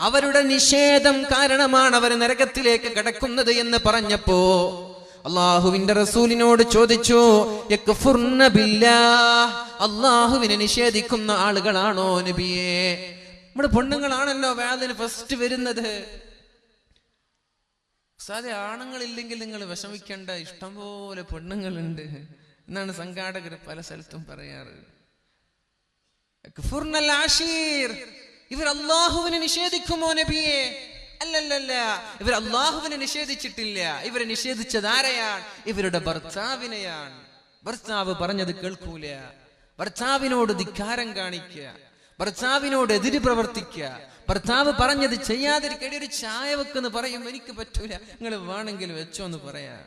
അവരുടെ നിഷേധം കാരണമാണ് അവർ നരകത്തിലേക്ക് കടക്കുന്നത് എന്ന് പറഞ്ഞപ്പോ അള്ളാഹുവിന്റെ റസൂലിനോട് ചോദിച്ചു, യക്ഫുർന ബില്ലാഹ്, അള്ളാഹുവിനെ നിഷേധിക്കുന്ന ആളുകളാണോ നബിയേ? നമ്മുടെ പെണ്ണുങ്ങളാണല്ലോ വേദന ഫസ്റ്റ് വരുന്നത്. സാധേ ആണുങ്ങളില്ലെങ്കിൽ നിങ്ങൾ വിഷമിക്കേണ്ട, ഇഷ്ടംപോലെ പെണ്ണുങ്ങളുണ്ട് എന്നാണ് സംഘാടകർ പല സ്ഥലത്തും പറയാറ്. ഇവർ അള്ളാഹുവിനെ നിഷേധിക്കുമോ നബിയെ? അല്ലല്ല, ഇവർ അള്ളാഹുവിനെ നിഷേധിച്ചിട്ടില്ല. ഇവരെ നിഷേധിച്ചത് ആരെയാണ്? ഇവരുടെ ഭർത്താവിനെയാണ്. ഭർത്താവ് പറഞ്ഞത് കേൾക്കൂല, ഭർത്താവിനോട് ധിക്കാരം കാണിക്കുക, ഭർത്താവിനോട് എതിര് പ്രവർത്തിക്കുക, ഭർത്താവ് പറഞ്ഞത് ചെയ്യാതിരിക്കടി ഒരു ചായ വെക്കെന്ന് പറയും, എനിക്ക് പറ്റൂല, നിങ്ങൾ വേണമെങ്കിൽ വെച്ചോ എന്ന് പറയാ.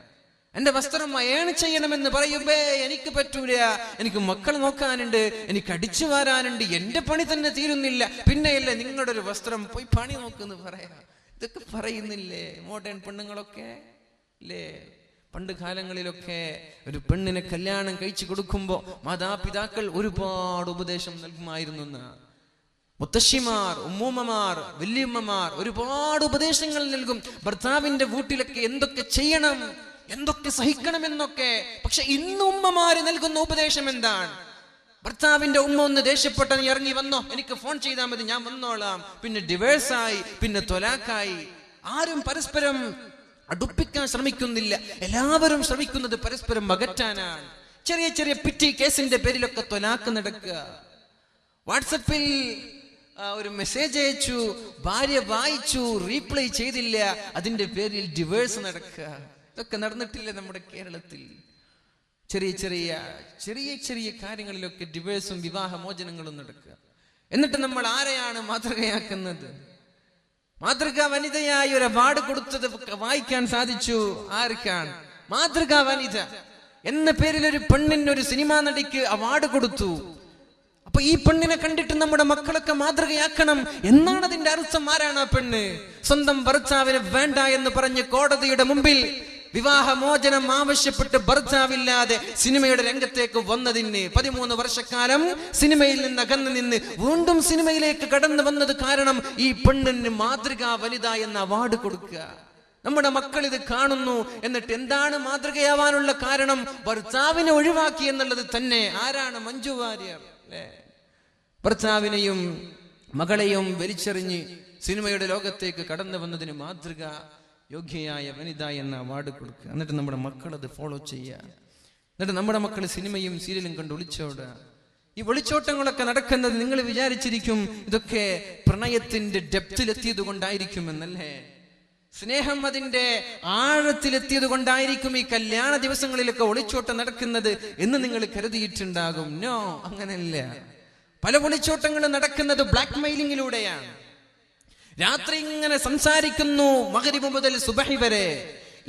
എന്റെ വസ്ത്രം അയൺ ചെയ്യണമെന്ന് പറയുമ്പേ എനിക്ക് പറ്റൂല, എനിക്ക് മക്കൾ നോക്കാനുണ്ട്, എനിക്ക് അടിച്ചു വാരാനുണ്ട്, എന്റെ പണി തന്നെ തീരുന്നില്ല, പിന്നെയല്ലേ നിങ്ങളുടെ ഒരു വസ്ത്രം പോയി പണി നോക്കെന്ന് പറയാ. ഇതൊക്കെ പറയുന്നില്ലേ മോഡേൺ പെണ്ണുങ്ങളൊക്കെ അല്ലേ? പണ്ട് കാലങ്ങളിലൊക്കെ ഒരു പെണ്ണിനെ കല്യാണം കഴിച്ചു കൊടുക്കുമ്പോ മാതാപിതാക്കൾ ഒരുപാട് ഉപദേശം നൽകുമായിരുന്നു. മുത്തശ്ശിമാർ, ഉമ്മൂമ്മമാർ, വല്യമ്മമാർ ഒരുപാട് ഉപദേശങ്ങൾ നൽകും. ഭർത്താവിന്റെ വീട്ടിലൊക്കെ എന്തൊക്കെ ചെയ്യണം, എന്തൊക്കെ സഹിക്കണമെന്നൊക്കെ. പക്ഷെ ഇന്ന് ഉമ്മമാര് നൽകുന്ന ഉപദേശം എന്താണ്? ഭർത്താവിന്റെ ഉമ്മ ഒന്ന് ദേഷ്യപ്പെട്ട, നീ ഇറങ്ങി വന്നോ, എനിക്ക് ഫോൺ ചെയ്താൽ മതി, ഞാൻ വന്നോളാം. പിന്നെ ഡിവേഴ്സായി, പിന്നെ തൊലാക്കായി. ആരും പരസ്പരം അടുപ്പിക്കാൻ ശ്രമിക്കുന്നില്ല. എല്ലാവരും ശ്രമിക്കുന്നത് പരസ്പരം അകറ്റാനാണ്. ചെറിയ ചെറിയ പിറ്റി കേസിന്റെ പേരിലൊക്കെ തൊലാക്ക് നടക്കുക. വാട്സപ്പിൽ ഒരു മെസ്സേജ് അയച്ചു, ഭാര്യ വായിച്ചു, റീപ്ലൈ ചെയ്തില്ല, അതിന്റെ പേരിൽ ഡിവേഴ്സ് നടക്കുക. ഇതൊക്കെ നടന്നിട്ടില്ല നമ്മുടെ കേരളത്തിൽ? ചെറിയ ചെറിയ ചെറിയ ചെറിയ കാര്യങ്ങളിലൊക്കെ ഡിവേഴ്സും വിവാഹമോചനങ്ങളും നടക്കുക. എന്നിട്ട് നമ്മൾ ആരെയാണ് മാതൃകയാക്കുന്നത്? മാതൃകാ വനിതയായി ഒരു അവാർഡ് കൊടുത്തത് വായിക്കാൻ സാധിച്ചു. ആർക്കാണ്? മാതൃകാ വനിത എന്ന പേരിൽ ഒരു പെണ്ണിന്, ഒരു സിനിമാ നടിക്ക് അവാർഡ് കൊടുത്തു. അപ്പൊ ഈ പെണ്ണിനെ കണ്ടിട്ട് നമ്മുടെ മക്കളൊക്കെ മാതൃകയാക്കണം എന്നാണ് അതിന്റെ അർത്ഥം. ആരാണ് ആ പെണ്ണ്? സ്വന്തം ഭർത്താവിനെ വേണ്ട എന്ന് പറഞ്ഞ് കോടതിയുടെ മുമ്പിൽ വിവാഹമോചനം ആവശ്യപ്പെട്ട് ഭർത്താവില്ലാതെ സിനിമയുടെ രംഗത്തേക്ക് വന്നതിന് 13 വർഷക്കാലം സിനിമയിൽ നിന്ന് അകന്നു നിന്ന് വീണ്ടും സിനിമയിലേക്ക് കടന്നു വന്നത് കാരണം ഈ പെണ്ണിന് മാതൃകാ വനിത എന്ന അവാർഡ് കൊടുക്കുക. നമ്മുടെ മക്കൾ ഇത് കാണുന്നു. എന്നിട്ട് എന്താണ് മാതൃകയാവാനുള്ള കാരണം? ഭർത്താവിനെ ഒഴിവാക്കി എന്നുള്ളത് തന്നെ. ആരാണ്? മഞ്ജു വാര്യർ അല്ലേ? ഭർത്താവിനെയും മകളെയും വലിച്ചെറിഞ്ഞ് സിനിമയുടെ ലോകത്തേക്ക് കടന്നു വന്നതിന് മാതൃക യോഗ്യയായ വനിത എന്ന അവാർഡ് കൊടുക്കുക. എന്നിട്ട് നമ്മുടെ മക്കൾ അത് ഫോളോ ചെയ്യുക. എന്നിട്ട് നമ്മുടെ മക്കൾ സിനിമയും സീരിയലും കണ്ട് ഒളിച്ചോടുക. ഈ ഒളിച്ചോട്ടങ്ങളൊക്കെ നടക്കുന്നത് നിങ്ങൾ വിചാരിച്ചിരിക്കും ഇതൊക്കെ പ്രണയത്തിന്റെ ഡെപ്തിലെത്തിയത് കൊണ്ടായിരിക്കുമെന്നല്ലേ? സ്നേഹം അതിന്റെ ആഴത്തിലെത്തിയത് കൊണ്ടായിരിക്കും ഈ കല്യാണ ദിവസങ്ങളിലൊക്കെ ഒളിച്ചോട്ടം നടക്കുന്നത് എന്ന് നിങ്ങൾ കരുതിയിട്ടുണ്ടാകും. നോ, അങ്ങനെയല്ല. പല ഒളിച്ചോട്ടങ്ങളും നടക്കുന്നത് ബ്ലാക്ക് മെയിലിങ്ങിലൂടെയാണ്. രാത്രി ഇങ്ങനെ സംസാരിക്കുന്നു, മഗ്രിബ് മുതൽ സുബഹി വരെ.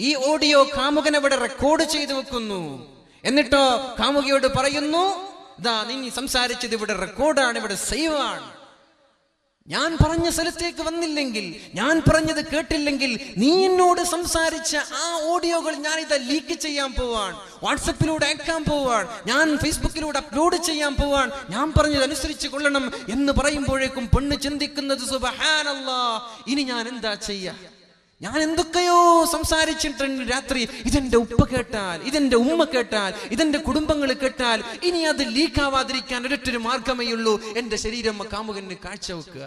ഈ ഓഡിയോ കാമുകൻ അവിടെ റെക്കോർഡ് ചെയ്തു വെക്കുന്നു. എന്നിട്ടോ കാമുകിയോട് പറയുന്നു, ഇതാ നീ സംസാരിച്ചത് ഇവിടെ റെക്കോർഡാണ്, ഇവിടെ സേവ് ആണ്. ഞാൻ പറഞ്ഞ സ്ഥലത്തേക്ക് വന്നില്ലെങ്കിൽ, ഞാൻ പറഞ്ഞത് കേട്ടില്ലെങ്കിൽ, നീ എന്നോട് സംസാരിച്ച ആ ഓഡിയോകൾ ഞാൻ ഇതാ ലീക്ക് ചെയ്യാൻ പോവാൻ, വാട്സപ്പിലൂടെ അയക്കാൻ പോവാൻ, ഞാൻ ഫേസ്ബുക്കിലൂടെ അപ്ലോഡ് ചെയ്യാൻ പോവാൻ, ഞാൻ പറഞ്ഞത് അനുസരിച്ച് കൊള്ളണം എന്ന് പറയുമ്പോഴേക്കും പെണ്ണ് ചിന്തിക്കുന്നത്, സുബ്ഹാനല്ലാഹ്, ഇനി ഞാൻ എന്താ ചെയ്യാ? ഞാൻ എന്തൊക്കെയോ സംസാരിച്ചിട്ടുണ്ട് രാത്രി. ഇതെന്റെ ഉപ്പ കേട്ടാൽ, ഇതെന്റെ ഉമ്മ കേട്ടാൽ, ഇതെന്റെ കുടുംബങ്ങൾ കേട്ടാൽ, ഇനി അത് ലീക്കാവാതിരിക്കാൻ ഒരൊറ്റൊരു മാർഗമേ ഉള്ളൂ, എന്റെ ശരീരം കാമുകന് കാഴ്ചവെക്കുക.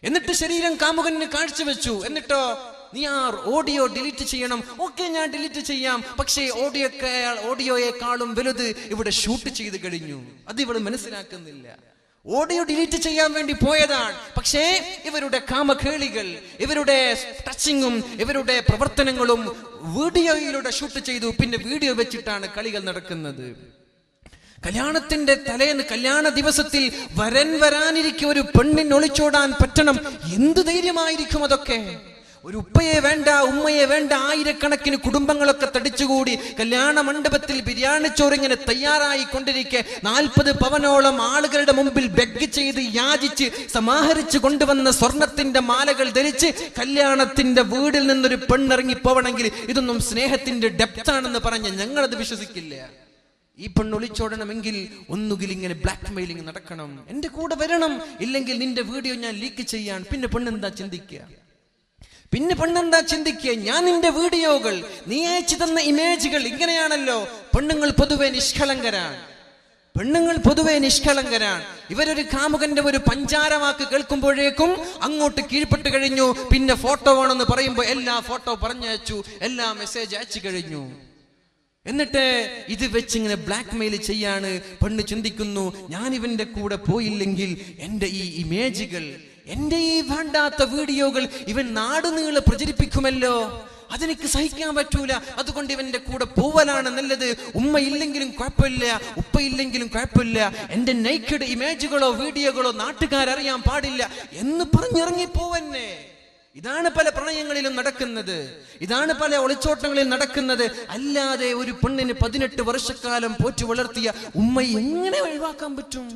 എന്നിട്ട് ശരീരം കാമുകന് കാഴ്ചവെച്ചു. എന്നിട്ടോ നീ ആ ഓഡിയോ ഡിലീറ്റ് ചെയ്യണം. ഓക്കെ, ഞാൻ ഡിലീറ്റ് ചെയ്യാം. പക്ഷേ ഓഡിയോയെക്കാളും വലുത് ഇവിടെ ഷൂട്ട് ചെയ്ത് കഴിഞ്ഞു. അത് ഇവള് മനസ്സിലാക്കുന്നില്ല. ഓഡിയോ ഡിലീറ്റ് ചെയ്യാൻ വേണ്ടി പോയതാണ്. പക്ഷേ ഇവരുടെ കാമകേളികൾ, ഇവരുടെ ടച്ചിങ്ങും ഇവരുടെ പ്രവർത്തനങ്ങളും വീഡിയോയിലൂടെ ഷൂട്ട് ചെയ്തു. പിന്നെ വീഡിയോ വെച്ചിട്ടാണ് കളികൾ നടക്കുന്നത്. കല്യാണത്തിന്റെ തലേന്ന്, കല്യാണ ദിവസത്തിൽ വരാനിരിക്കും ഒരു പെണ്ണിന് ഒളിച്ചോടാൻ പറ്റണം. എന്ത് ധൈര്യമായിരിക്കും അതൊക്കെ! ഒരു ഉപ്പയെ വേണ്ട, ഉമ്മയെ വേണ്ട, ആയിരക്കണക്കിന് കുടുംബങ്ങളൊക്കെ തടിച്ചുകൂടി കല്യാണ മണ്ഡപത്തിൽ ബിരിയാണി ചോറിങ്ങനെ തയ്യാറായി കൊണ്ടിരിക്കെ 40 പവനോളം ആളുകളുടെ മുമ്പിൽ ബെഗ് ചെയ്ത് യാചിച്ച് സമാഹരിച്ചു കൊണ്ടുവന്ന സ്വർണത്തിന്റെ മാലകൾ ധരിച്ച് കല്യാണത്തിന്റെ വീടിൽ നിന്നൊരു പെണ്ണിറങ്ങി പോവണമെങ്കിൽ ഇതൊന്നും സ്നേഹത്തിന്റെ ഡെപ്താണെന്ന് പറഞ്ഞ് ഞങ്ങളത് വിശ്വസിക്കില്ല. ഈ പെണ്ണ് ഒളിച്ചോടണമെങ്കിൽ ഒന്നുകിൽ ഇങ്ങനെ ബ്ലാക്ക് മെയിലിംഗ് നടക്കണം, എന്റെ കൂടെ വരണം, ഇല്ലെങ്കിൽ നിന്റെ വീഡിയോ ഞാൻ ലീക്ക് ചെയ്യാൻ. പിന്നെ പെണ്ണെന്താ ചിന്തിക്കുക? ഞാൻ നിന്റെ വീഡിയോകൾ, നീ അയച്ചു തന്ന ഇമേജുകൾ ഇങ്ങനെയാണല്ലോ. പെണ്ണുങ്ങൾ പൊതുവെ നിഷ്കളങ്കരാണ്. ഇവരൊരു കാമുകന്റെ ഒരു പഞ്ചാരവാക്ക് കേൾക്കുമ്പോഴേക്കും അങ്ങോട്ട് കീഴ്പ്പെട്ട് കഴിഞ്ഞു. പിന്നെ ഫോട്ടോ വേണമെന്ന് പറയുമ്പോൾ എല്ലാ ഫോട്ടോ പറഞ്ഞയച്ചു, എല്ലാ മെസ്സേജ് അയച്ചു കഴിഞ്ഞു. എന്നിട്ട് ഇത് വെച്ചിങ്ങനെ ബ്ലാക്ക് മെയിൽ ചെയ്യാണ്. പെണ്ണ് ചിന്തിക്കുന്നു, ഞാൻ ഇവന്റെ കൂടെ പോയില്ലെങ്കിൽ എൻ്റെ ഈ ഇമേജുകൾ, എൻ്റെ ഈ വേണ്ടാത്ത വീഡിയോകൾ ഇവൻ നാടുനീളെ പ്രചരിപ്പിക്കുമല്ലോ, അതെനിക്ക് സഹിക്കാൻ പറ്റൂല. അതുകൊണ്ട് ഇവന്റെ കൂടെ പോവലാണ് നല്ലത്. ഉമ്മ ഇല്ലെങ്കിലും കുഴപ്പമില്ല, ഉപ്പ ഇല്ലെങ്കിലും കുഴപ്പമില്ല, എന്റെ നൈക്കഡ് ഇമേജുകളോ വീഡിയോകളോ നാട്ടുകാരറിയാൻ പാടില്ല എന്ന് പറഞ്ഞിറങ്ങി പോവന്നെ. ഇതാണ് പല പ്രണയങ്ങളിലും നടക്കുന്നത്, ഇതാണ് പല ഒളിച്ചോട്ടങ്ങളിലും നടക്കുന്നത്. അല്ലാതെ ഒരു പെണ്ണിന് 18 വർഷക്കാലം പോറ്റി വളർത്തിയ ഉമ്മ എങ്ങനെ ഒഴിവാക്കാൻ പറ്റും?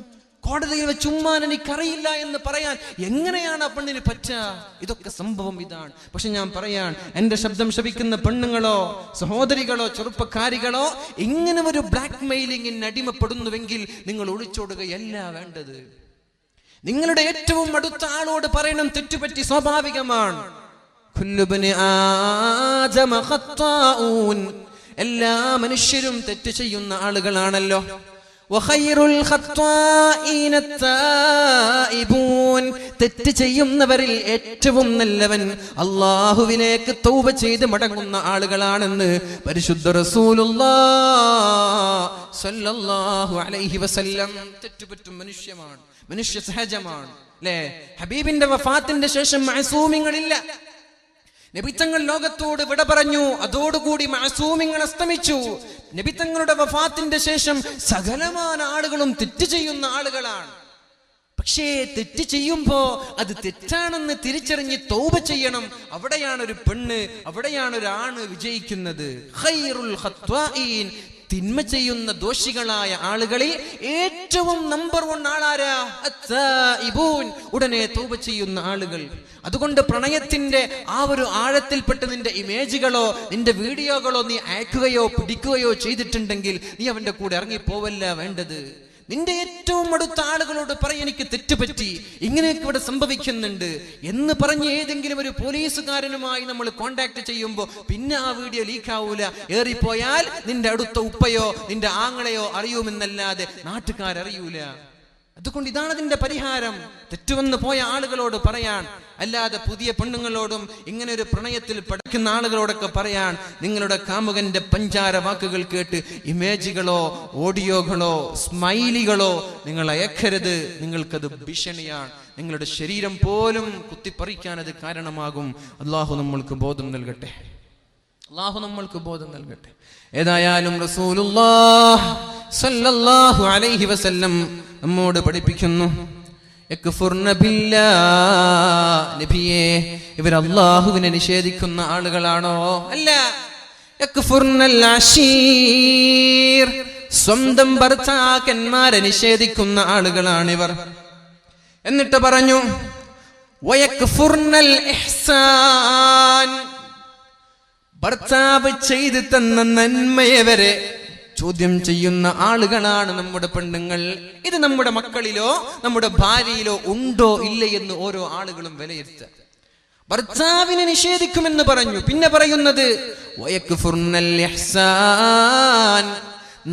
കോടതിയിൽ വെച്ച് ഉമ്മാൻ എനിക്കറിയില്ല എന്ന് പറയാൻ എങ്ങനെയാണ് ആ പെണ്ണിന് പറ്റുക? ഇതൊക്കെ സംഭവം ഇതാണ്. പക്ഷെ ഞാൻ പറയാൻ, എന്റെ ശബ്ദം ശപിക്കുന്ന പെണ്ണുങ്ങളോ സഹോദരികളോ ചെറുപ്പക്കാരികളോ ഇങ്ങനെ ഒരു ബ്ലാക്ക് മെയിലിംഗിന് അടിമപ്പെടുന്നുവെങ്കിൽ നിങ്ങൾ ഒളിച്ചോടുകയല്ല വേണ്ടത്. നിങ്ങളുടെ ഏറ്റവും അടുത്ത ആളോട് പറയണം, തെറ്റുപറ്റി, സ്വാഭാവികമാണ്. എല്ലാ മനുഷ്യരും തെറ്റ് ചെയ്യുന്ന ആളുകളാണല്ലോ. തെറ്റ് ചെയ്യുന്നവരിൽ ഏറ്റവും നല്ലവൻ അല്ലാഹുവിലേക്ക് തൗബ ചെയ്ത് മടങ്ങുന്ന ആളുകളാണെന്ന് പരിശുദ്ധ റസൂലുള്ളാഹി സ്വല്ലല്ലാഹു അലൈഹി വസല്ലം. തെറ്റുപറ്റും മനുഷ്യ സഹജമാണ് അല്ലേ? ഹബീബിന്റെ വഫാത്തിന്റെ ശേഷം മഅസൂമിങ്ങളില്ല. നബിതങ്ങൾ ലോകത്തോട് വിട പറഞ്ഞു, അതോടുകൂടി മഅസൂമിങ്ങൾ അസ്തമിച്ചു. നബിതങ്ങളുടെ വഫാത്തിന്റെ ശേഷം സകലമായ ആളുകളും തെറ്റ് ചെയ്യുന്ന ആളുകളാണ്. പക്ഷേ തെറ്റ് ചെയ്യുമ്പോ അത് തെറ്റാണെന്ന് തിരിച്ചറിഞ്ഞ് തൗബ ചെയ്യണം. അവിടെയാണ് ഒരു പെണ്ണ്, അവിടെയാണ് ഒരു ആണ് വിജയിക്കുന്നത്. ഖൈറുൽ ഖത്വാഈൻ, തിന്മ ചെയ്യുന്ന ദോഷികളായ ആളുകളിൽ ഏറ്റവും നമ്പർ 1 ആളാരാ? അത്തായിബൂൻ, ഉടനെ തൗബ ചെയ്യുന്ന ആളുകൾ. അതുകൊണ്ട് പ്രണയത്തിന്റെ ആ ഒരു ആഴത്തിൽപ്പെട്ട് നിന്റെ ഇമേജുകളോ നിന്റെ വീഡിയോകളോ നീ അയക്കുകയോ പിടിക്കുകയോ ചെയ്തിട്ടുണ്ടെങ്കിൽ നീ അവന്റെ കൂടെ ഇറങ്ങിപ്പോവല്ല വേണ്ടത്. നിന്റെ ഏറ്റവും അടുത്ത ആളുകളോട് പറയും, എനിക്ക് തെറ്റുപറ്റി, ഇങ്ങനെയൊക്കെ ഇവിടെ സംഭവിക്കുന്നുണ്ട് എന്ന് പറഞ്ഞ് ഏതെങ്കിലും ഒരു പോലീസുകാരനുമായി നമ്മൾ കോണ്ടാക്ട് ചെയ്യുമ്പോൾ പിന്നെ ആ വീഡിയോ ലീക്കാവൂല. ഏറിപ്പോയാൽ നിന്റെ അടുത്ത ഉപ്പയോ നിന്റെ ആങ്ങളെയോ അറിയുമെന്നല്ലാതെ നാട്ടുകാരറിയൂല. അതുകൊണ്ട് ഇതാണ് അതിന്റെ പരിഹാരം. തെറ്റുവന്ന് പോയ ആളുകളോട് പറയാൻ, അല്ലാതെ പുതിയ പെണ്ണുങ്ങളോടും ഇങ്ങനെ ഒരു പ്രണയത്തിൽ പഠിക്കുന്ന ആളുകളോടൊക്കെ പറയാൻ, നിങ്ങളുടെ കാമുകന്റെ പഞ്ചാര വാക്കുകൾ കേട്ട് ഇമേജുകളോ ഓഡിയോകളോ സ്മൈലികളോ നിങ്ങൾ അയക്കരുത്. നിങ്ങൾക്കത് ഭീഷണിയാണ്. നിങ്ങളുടെ ശരീരം പോലും കുത്തിപ്പറിക്കാൻ അത് കാരണമാകും. അല്ലാഹു നമ്മൾക്ക് ബോധം നൽകട്ടെ. ഏതായാലും റസൂലുള്ളാഹി സ്വല്ലല്ലാഹു അലൈഹി വസല്ലം നമ്മോട് പഠിപ്പിക്കുന്നു, യക്ഫുർന ബില്ലാഹ്. നബിയേ, ഇവർ അല്ലാഹുവിനെ നിഷേധിക്കുന്ന ആളുകളാണോ? അല്ല. യക്ഫുർനൽ അശീർ, സ്വന്തം ഭർത്താക്കന്മാരെ നിഷേധിക്കുന്ന ആളുകളാണിവർ. എന്നിട്ട് പറഞ്ഞു, വയക്ഫുർനൽ ഇഹ്സാൻ, ഭർത്താവ് ചെയ്തു തന്ന നന്മയെ വരെ ചോദ്യം ചെയ്യുന്ന ആളുകളാണ് നമ്മുടെ പെണ്ണുങ്ങൾ. ഇത് നമ്മുടെ മക്കളിലോ നമ്മുടെ ഭാര്യയിലോ ഉണ്ടോ ഇല്ല എന്ന് ഓരോ ആളുകളും വിലയിരുത്തുക. ഭർത്താവിനെ നിഷേധിക്കുമെന്ന് പറഞ്ഞു. പിന്നെ പറയുന്നത് വയക്ഫുർനൽ ഇഹ്സാൻ,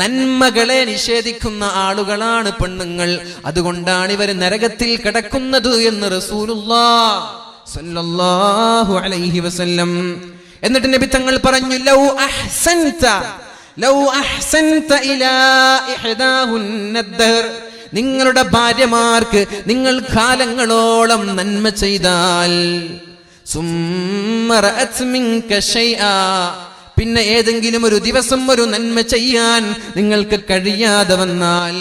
നന്മകളെ നിഷേധിക്കുന്ന ആളുകളാണ് പെണ്ണുങ്ങൾ. അതുകൊണ്ടാണ് ഇവർ നരകത്തിൽ കിടക്കുന്നത് എന്ന് റസൂലുള്ളാഹി സ്വല്ലല്ലാഹു അലൈഹി വസല്ലം. എന്നിട്ട് നബി തങ്ങൾ പറഞ്ഞു, ലൗ അഹ്സൻത ഇലാ ഇഹ്ദാഹുന്ന അദ്ദഹർ, നിങ്ങളുടെ ഭാര്യമാർക്ക് നിങ്ങൾ കാലങ്ങളോളം നന്മ ചെയ്താൽ, സുമ്മ റഅത് മിൻക ശൈആ, പിന്നെ ഏതെങ്കിലും ഒരു ദിവസം ഒരു നന്മ ചെയ്യാൻ നിങ്ങൾക്ക് കഴിയാതെ വന്നാൽ,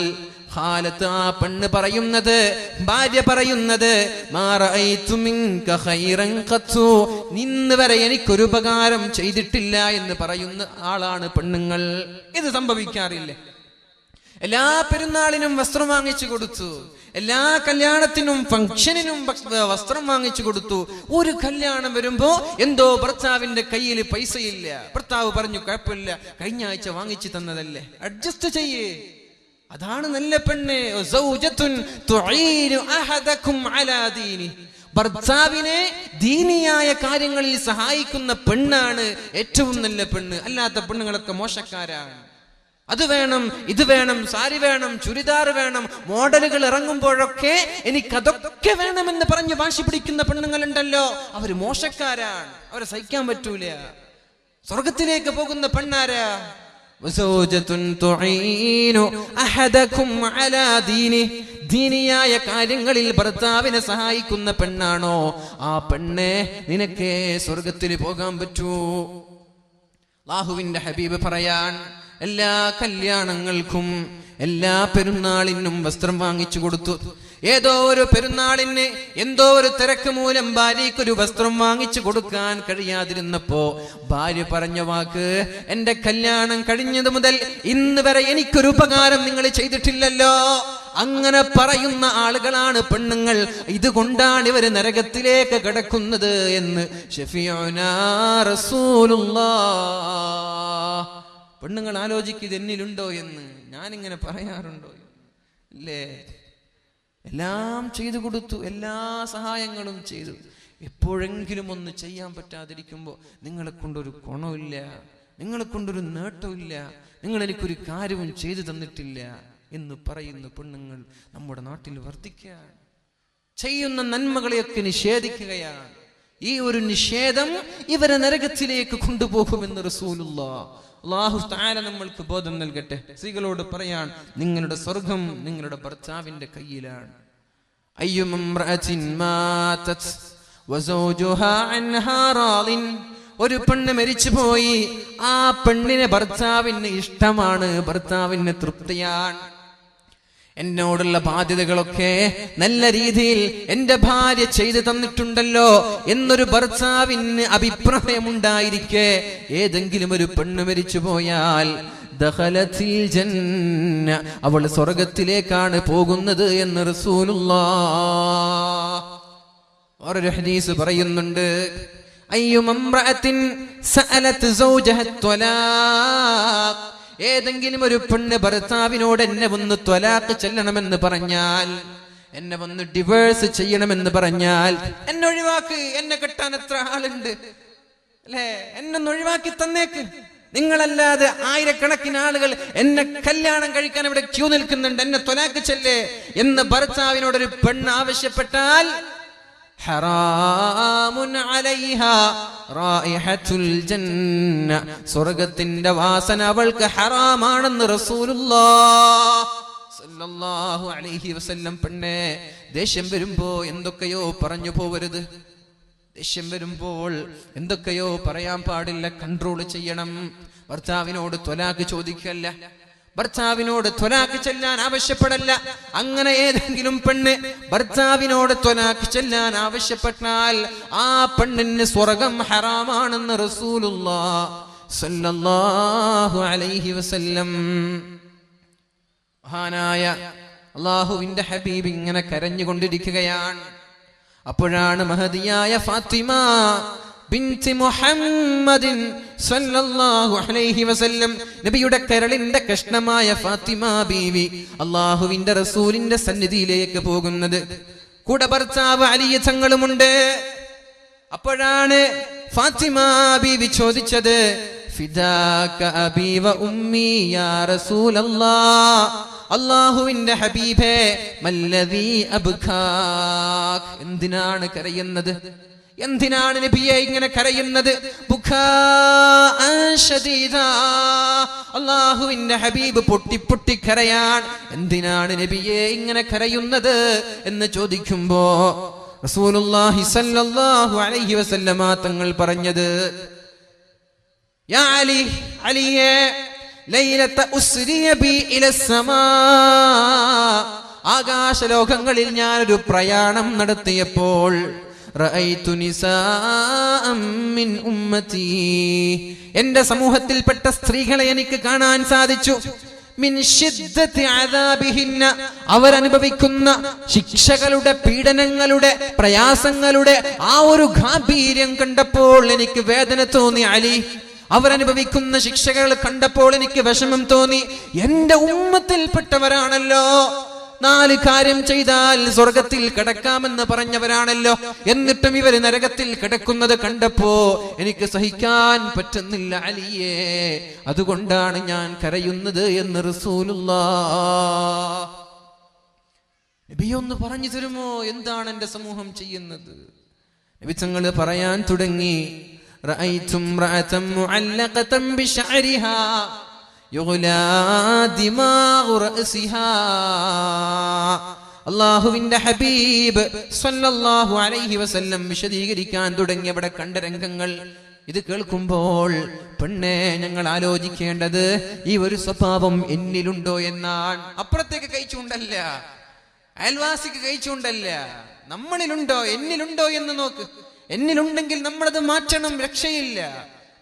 ഖാലത്ത്, ആ പെണ്ണ് പറയുന്നത്, ഭാര്യ പറയുന്നത്, മാ റഅയ്തു മിൻക ഖൈറൻ ഖത്തു, ഇന്ന് വരെ എനിക്കൊരു ഉപകാരം ചെയ്തിട്ടില്ല എന്ന് പറയുന്ന ആളാണ് പെണ്ണുങ്ങൾ. ഇത് സംഭവിക്കാറില്ലേ? എല്ലാ പെരുന്നാളിനും വസ്ത്രം വാങ്ങിച്ചു കൊടുത്തു, എല്ലാ കല്യാണത്തിനും ഫംഗ്ഷനിനും വസ്ത്രം വാങ്ങിച്ചു കൊടുത്തു. ഒരു കല്യാണം വരുമ്പോ എന്തോ ഭർത്താവിന്റെ കയ്യിൽ പൈസയില്ല. ഭർത്താവ് പറഞ്ഞു, കുഴപ്പമില്ല, കഴിഞ്ഞ ആഴ്ച വാങ്ങിച്ചു തന്നതല്ലേ, അഡ്ജസ്റ്റ് ചെയ്യേ. അതാണ് നല്ല പെണ്ണ്. ഭർത്താവിനെ ദീനിയായ കാര്യങ്ങളിൽ സഹായിക്കുന്ന പെണ്ണാണ് ഏറ്റവും നല്ല പെണ്ണ്. അല്ലാത്ത പെണ്ണുങ്ങളൊക്കെ മോശക്കാരാണ്. അത് വേണം, ഇത് വേണം, സാരി വേണം, ചുരിദാർ വേണം, മോഡലുകൾ ഇറങ്ങുമ്പോഴൊക്കെ എനിക്കതൊക്കെ വേണമെന്ന് പറഞ്ഞ് വാശി പിടിക്കുന്ന പെണ്ണുങ്ങളുണ്ടല്ലോ, അവര് മോശക്കാരാണ്. അവരെ സഹിക്കാൻ പറ്റൂല. സ്വർഗത്തിലേക്ക് പോകുന്ന പെണ്ണാരാ? ദീനിയായ കാര്യങ്ങളിൽ ഭർത്താവിനെ സഹായിക്കുന്ന പെണ്ണാണോ, ആ പെണ്ണെ നിനക്കേ സ്വർഗത്തിൽ പോകാൻ പറ്റൂ. അല്ലാഹുവിന്റെ ഹബീബ് പറയാൻ, എല്ലാ കല്യാണങ്ങൾക്കും എല്ലാ പെരുന്നാളിനും വസ്ത്രം വാങ്ങിച്ചു കൊടുത്തു. ഏതോ ഒരു പെരുന്നാളിന് എന്തോ ഒരു തിരക്ക് മൂലം ഭാര്യയ്ക്കൊരു വസ്ത്രം വാങ്ങിച്ചു കൊടുക്കാൻ കഴിയാതിരുന്നപ്പോ ഭാര്യ പറഞ്ഞ വാക്ക്, എന്റെ കല്യാണം കഴിഞ്ഞത് മുതൽ ഇന്ന് വരെ എനിക്കൊരു ഉപകാരം നിങ്ങൾ ചെയ്തിട്ടില്ലല്ലോ. അങ്ങനെ പറയുന്ന ആളുകളാണ് പെണ്ണുങ്ങൾ. ഇതുകൊണ്ടാണ് ഇവര് നരകത്തിലേക്ക് കിടക്കുന്നത് എന്ന് ശഫീഉനാ റസൂലുള്ളാഹ്. പെണ്ണുങ്ങൾ ആലോചിക്കുക, എന്നിലുണ്ടോ എന്ന്. ഞാനിങ്ങനെ പറയാറുണ്ടോ അല്ലേ? എല്ലാം ചെയ്തു കൊടുത്തു, എല്ലാ സഹായങ്ങളും ചെയ്തു. എപ്പോഴെങ്കിലും ഒന്ന് ചെയ്യാൻ പറ്റാതിരിക്കുമ്പോൾ നിങ്ങളെ കൊണ്ടൊരു ഗുണമില്ല, നിങ്ങളെ കൊണ്ടൊരു നേട്ടമില്ല, നിങ്ങൾ എനിക്കൊരു കാര്യവും ചെയ്തു തന്നിട്ടില്ല എന്ന് പറയുന്ന പെണ്ണുങ്ങൾ നമ്മുടെ നാട്ടിൽ വർദ്ധിക്കുകയാണ്. ചെയ്യുന്ന നന്മകളെയൊക്കെ നിഷേധിക്കുകയാണ്. ഈ ഒരു നിഷേധം ഇവരെ നരകത്തിലേക്ക് കൊണ്ടുപോകുമെന്ന് റസൂലുള്ളാഹ്. അല്ലാഹു തആല നമ്മൾക്ക് ബോധം നൽകട്ടെ. സ്ത്രീകളോട് പറയാൻ, നിങ്ങളുടെ സ്വർഗം നിങ്ങളുടെ ഭർത്താവിന്റെ കയ്യിലാണ്. അയ്യുമംറഅത്തിൻ മാതത് വസൗജുഹാ അൻഹാ റാളിൻ. ഒരു പെണ്ണ് മരിച്ചുപോയി, ആ പെണ്ണിനെ ഭർത്താവിന് ഇഷ്ടമാണ്, ഭർത്താവിന് തൃപ്തിയാണ്. എന്നോടുള്ള ബാധ്യതകളൊക്കെ നല്ല രീതിയിൽ എന്റെ ഭാര്യ ചെയ്തു തന്നിട്ടുണ്ടല്ലോ എന്നൊരു ഭർത്താവിന് അഭിപ്രായമുണ്ടായിരിക്കെ ഏതെങ്കിലും ഒരു പെണ്ണ് മരിച്ചു പോയാൽ ദഖലത്തിൽ ജന്ന, അവൾ സ്വർഗത്തിലേക്കാണ് പോകുന്നത് എന്ന് റസൂലുള്ളാഹ്. ഒരു ഹദീസ് പറയുന്നുണ്ട്, അയ്യുമംറഅത്തിൻ സഅലത് സൗജഹ ത്വലാഖ്. ഏതെങ്കിലും ഒരു പെണ്ണ് ഭർത്താവിനോട് എന്നെ ഒന്ന് ത്വലാഖ് ചെല്ലണമെന്ന് പറഞ്ഞാൽ, എന്നെ ഒന്ന് ഡിവേഴ്സ് ചെയ്യണമെന്ന് പറഞ്ഞാൽ, എന്നെ ഒഴിവാക്ക്, എന്നെ കെട്ടാൻ എത്ര ആളുണ്ട് അല്ലേ, എന്നൊന്ന് ഒഴിവാക്കി തന്നേക്ക്, നിങ്ങളല്ലാതെ ആയിരക്കണക്കിന് ആളുകൾ എന്നെ കല്യാണം കഴിക്കാൻ ഇവിടെ ക്യൂ നിൽക്കുന്നുണ്ട്, എന്നെ ത്വലാഖ് ചെല്ലേ എന്ന് ഭർത്താവിനോടൊരു പെണ്ണ് ആവശ്യപ്പെട്ടാൽ ഹറാമുൻ അലൈഹാ റായിഹത്തുൽ ജന്ന, സ്വർഗ്ഗത്തിന്റെ വാസന അവൾക്ക് ഹറാമാണെന്ന് റസൂലുള്ളാഹ് സ്വല്ലല്ലാഹു അലൈഹി വസല്ലം. പെണ്ണേ, ദേഷ്യം വരുമ്പോ എന്തൊക്കെയോ പറഞ്ഞു പോവരുത്. ദേഷ്യം വരുമ്പോൾ എന്തൊക്കെയോ പറയാൻ പാടില്ല, കൺട്രോൾ ചെയ്യണം. ഭർത്താവിനോട് ത്വലാഖ് ചോദിക്കല്ല, ഭർത്താവിനോട് ത്വലാഖ് ചെല്ലാൻ ആവശ്യപ്പെടല്ല. അങ്ങനെ ഏതെങ്കിലും പെണ്ണ് ഭർത്താവിനോട് ത്വലാഖ് ചെല്ലാൻ ആവശ്യപ്പെട്ടാൽ ആ പെണ്ണിന് സ്വർഗം ഹറാമാണെന്ന് റസൂലുള്ളാഹ് സ്വല്ലല്ലാഹു അലൈഹി വസല്ലം. മഹാനായ അല്ലാഹുവിന്റെ ഹബീബ് ഇങ്ങനെ കരഞ്ഞുകൊണ്ടിരിക്കുകയാണ്. അപ്പോഴാണ് മഹദിയായ ഫാത്തിമ ബിൻതി മുഹമ്മദിൻ സ്വല്ലല്ലാഹു അലൈഹി വസല്ലം, നബിയുടെ കരളിന്റെ കഷ്ണമായ ഫാത്തിമ ബീവി അല്ലാഹുവിന്റെ റസൂലിന്റെ സന്നിധിയിലേക്ക് പോകുന്നത്. കൂടെ ഭർത്താവ് അലി തങ്ങളുമുണ്ട്. അപ്പോഴാണ് ഫാത്തിമ ബീവി ചോദിച്ചത്, ഫിദാക അബീ വ ഉമ്മി യാ റസൂലല്ലാഹ്, അല്ലാഹുവിന്റെ ഹബീബേ മല്ലദീ അബ്കാക്, എന്തിനാണ് കരയുന്നത്, എന്തിനാണ് നബിയെ ഇങ്ങനെ കരയുന്നത്? അല്ലാഹുവിന്റെ ഹബീബ് പൊട്ടി പൊട്ടി കരയാൻ, എന്തിനാണ് നബിയെ ഇങ്ങനെ കരയുന്നത് എന്ന് ചോദിക്കുമ്പോ റസൂലുള്ളാഹി സ്വല്ലല്ലാഹു അലൈഹി വസല്ലമ തങ്ങൾ പറഞ്ഞത്, യാ അലി, അലിയേ, ലൈലത ഉസ്രിയ ബി ഇലസ്സമാ, ആകാശലോകങ്ങളിൽ ഞാനൊരു പ്രയാണം നടത്തിയപ്പോൾ റഅയ്തു നിസാഅം മിൻ ഉമ്മതി, എന്റെ സമൂഹത്തിൽപ്പെട്ട സ്ത്രീകളെ എനിക്ക് കാണാൻ സാധിച്ചു. മിൻ ശിദ്ദത്തി അദാബിഹിന്ന, അവരനുഭവിക്കുന്ന ശിക്ഷകളുടെ, പീഡനങ്ങളുടെ, പ്രയാസങ്ങളുടെ ആ ഒരു ഗാംഭീര്യം കണ്ടപ്പോൾ എനിക്ക് വേദന തോന്നി അലി. അവരനുഭവിക്കുന്ന ശിക്ഷകൾ കണ്ടപ്പോൾ എനിക്ക് വിഷമം തോന്നി. എന്റെ ഉമ്മത്തിൽപ്പെട്ടവരാണല്ലോ, 4 കാര്യം ചെയ്താൽ സ്വർഗത്തിൽ കിടക്കാമെന്ന് പറഞ്ഞവരാണല്ലോ, എന്നിട്ടും ഇവര് നരകത്തിൽ കിടക്കുന്നത് കണ്ടപ്പോ എനിക്ക് സഹിക്കാൻ പറ്റുന്നില്ല അലിയേ, അതുകൊണ്ടാണ് ഞാൻ കരയുന്നത് എന്ന് റസൂലുള്ളാഹ്. നബി ഒന്ന് പറഞ്ഞു തരുമോ എന്താണ് എന്റെ സമൂഹം ചെയ്യുന്നത്? നബി തങ്ങൾ പറയാൻ തുടങ്ങി, റഅയ്തു ഇംറഅതൻ മുഅല്ലഖതൻ ബിശഅരിഹാ യുഗ്ലാ ദിമാഉ റഅസിഹാ. അല്ലാഹുവിന്റെ ഹബീബ് സ്വല്ലല്ലാഹു അലൈഹി വസല്ലം വിശദീകരിക്കാൻ തുടങ്ങി അവിടെ കണ്ട രംഗങ്ങൾ. ഇത് കേൾക്കുമ്പോൾ പെണ്ണെ ഞങ്ങൾ ആലോചിക്കേണ്ടത് ഈ ഒരു സ്വഭാവം എന്നിലുണ്ടോ എന്നാണ്. അപ്പുറത്തേക്ക് കഴിച്ചുകൊണ്ടല്ല, അയൽവാസിക്ക് കഴിച്ചുകൊണ്ടല്ല, നമ്മളിലുണ്ടോ, എന്നിലുണ്ടോ എന്ന് നോക്ക്. എന്നിലുണ്ടെങ്കിൽ നമ്മളത് മാറ്റണം, രക്ഷയില്ല.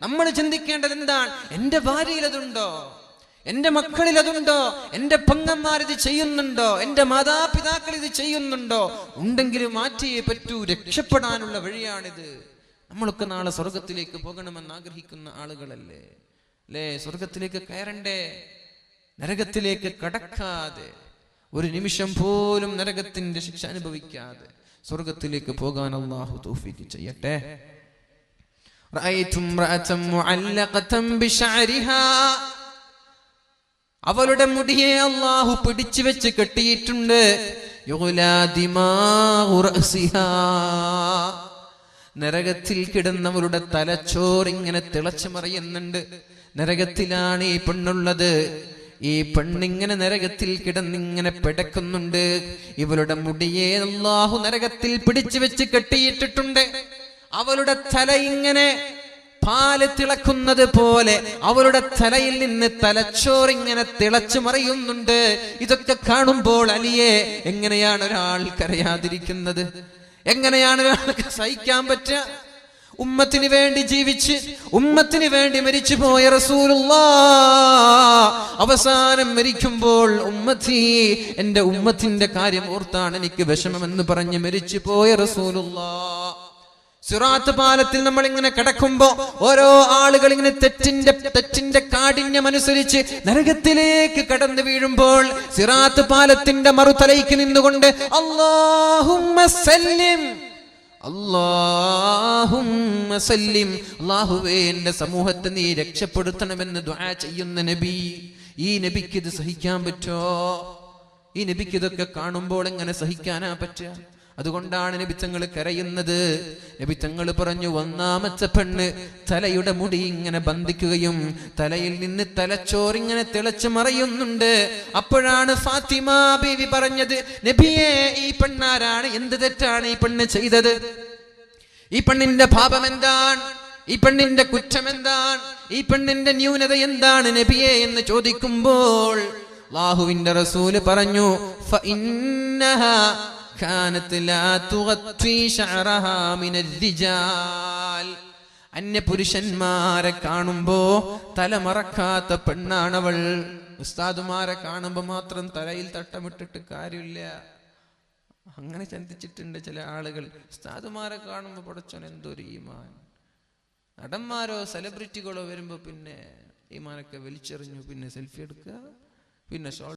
നമ്മൾ ചിന്തിക്കേണ്ടത് എന്താണ്? എന്റെ ഭാര്യയിൽ അതുണ്ടോ, എന്റെ മക്കളിൽ അതുണ്ടോ, എന്റെ പെങ്ങന്മാർ ഇത് ചെയ്യുന്നുണ്ടോ, എന്റെ മാതാപിതാക്കൾ ഇത് ചെയ്യുന്നുണ്ടോ? ഉണ്ടെങ്കിൽ മാറ്റിയേ പറ്റൂ, രക്ഷപ്പെടാനുള്ള വഴിയാണിത്. നമ്മളൊക്കെ നാളെ സ്വർഗത്തിലേക്ക് പോകണമെന്ന് ആഗ്രഹിക്കുന്ന ആളുകളല്ലേ അല്ലേ? സ്വർഗത്തിലേക്ക് കയറണ്ടേ? നരകത്തിലേക്ക് കടക്കാതെ, ഒരു നിമിഷം പോലും നരകത്തിന്റെ ശിക്ഷ അനുഭവിക്കാതെ സ്വർഗത്തിലേക്ക് പോകാൻ അല്ലാഹു തൗഫീഖ് ചെയ്യട്ടെ. റഅയ്തു ഇംറഅതൻ മുഅല്ലഖതൻ ബിശഅരിഹാ, അവളുടെ മുടിയെ അല്ലാഹു പിടിച്ചു വെച്ച് കെട്ടിയിട്ടുണ്ട്. യുഗ്ലാ ദിമാഉ റഅസിഹാ, നരകത്തിൽ കിടന്നവരുടെ തലച്ചോർ ഇങ്ങനെ തിളച്ചു മറിയുന്നുണ്ട്. നരകത്തിലാണ് ഈ പെണ്ണുള്ളത്. ഈ പെണ്ണിങ്ങനെ നരകത്തിൽ കിടന്നിങ്ങനെ പിടക്കുന്നുണ്ട്. ഇവളുടെ മുടിയെ അല്ലാഹു നരകത്തിൽ പിടിച്ചു വെച്ച് കെട്ടിയിട്ടിട്ടുണ്ട്. അവളുടെ തല ഇങ്ങനെ പാല് തിളക്കുന്നത് പോലെ അവളുടെ തലയിൽ നിന്ന് തലച്ചോറിങ്ങനെ തിളച്ചു മറിയുന്നുണ്ട്. ഇതൊക്കെ കാണുമ്പോൾ അലിയെ എങ്ങനെയാണ് ഒരാൾ കരയാതിരിക്കുന്നത്? എങ്ങനെയാണ് ഒരാൾക്ക് സഹിക്കാൻ പറ്റുക? ഉമ്മത്തിന് വേണ്ടി ജീവിച്ച് ഉമ്മത്തിന് വേണ്ടി മരിച്ചു പോയ റസൂലുള്ളാഹ് അവസാനം മരിക്കുമ്പോൾ ഉമ്മത്തി, എന്റെ ഉമ്മത്തിന്റെ കാര്യം ഓർത്താണ് എനിക്ക് വിഷമമെന്ന് പറഞ്ഞ് മരിച്ചു പോയ റസൂലുള്ളാഹ്. സിറാത്ത് പാലത്തിൽ നമ്മൾ ഇങ്ങനെ കിടക്കുമ്പോ ഓരോ ആളുകൾ ഇങ്ങനെ തെറ്റിന്റെ കാഠിന്യം അനുസരിച്ച് നരകത്തിലേക്ക് കടന്നു വീഴുമ്പോൾ സിറാത്ത് പാലത്തിന്റെ മറുതലയ്ക്ക് നിന്നുകൊണ്ട് അല്ലാഹുമ്മ സല്ലിം, അല്ലാഹുമ്മ സല്ലിം, അല്ലാഹുവേ എന്റെ സമൂഹത്തെ നീ രക്ഷപ്പെടുത്തണമെന്ന് ദുആ ചെയ്യുന്ന നബി. ഈ നബിക്ക് ഇത് സഹിക്കാൻ പറ്റോ? ഈ നബിക്ക് ഇതൊക്കെ കാണുമ്പോൾ എങ്ങനെ സഹിക്കാനാ പറ്റുക? അതുകൊണ്ടാണ് നബി തങ്ങൾ കരയുന്നത്. നബി തങ്ങൾ പറഞ്ഞു, ഒന്നാമത്തെ പെണ്ണ് തലയുടെ മുടി ഇങ്ങനെ ബന്ധിക്കുകയും തലയിൽ നിന്ന് തലച്ചോറിങ്ങനെ തിളച്ചു മറയുന്നുണ്ട്. അപ്പോഴാണ് ഫാത്തിമ ബീവി പറഞ്ഞത്, നബിയേ ഈ പെണ്ണാരാണ്? എന്ത് തെറ്റാണ് ഈ പെണ്ണ് ചെയ്തത്? ഈ പെണ്ണിന്റെ പാപം എന്താണ്? ഈ പെണ്ണിന്റെ കുറ്റം എന്താണ്? ഈ പെണ്ണിന്റെ ന്യൂനത എന്താണ് നബിയേ എന്ന് ചോദിക്കുമ്പോൾ അല്ലാഹുവിന്റെ റസൂല് പറഞ്ഞു, ഫഇന്നഹാ കാനത് ലാ തുഗത്തി ശഅറഹാ മിനർ റിജാൽ. അന്യ പുരുഷന്മാരെ കാണുമ്പോ തലമറക്കാത്ത പെണ്ണാണവൾ. ഉസ്താദുമാരെ കാണുമ്പോ മാത്രം തലയിൽ തട്ടമിട്ടിട്ട് കാര്യമില്ല. അങ്ങനെ ചിന്തിച്ചിട്ടുണ്ട് ചില ആളുകൾ. ഉസ്താദുമാരെ കാണുമ്പോ പടച്ചോൻ എന്തൊരു ഈമാൻ. നടന്മാരോ സെലിബ്രിറ്റികളോ വരുമ്പോ പിന്നെ ഈമാനൊക്കെ വലിച്ചെറിഞ്ഞു, പിന്നെ സെൽഫി എടുക്കുക, പിന്നെ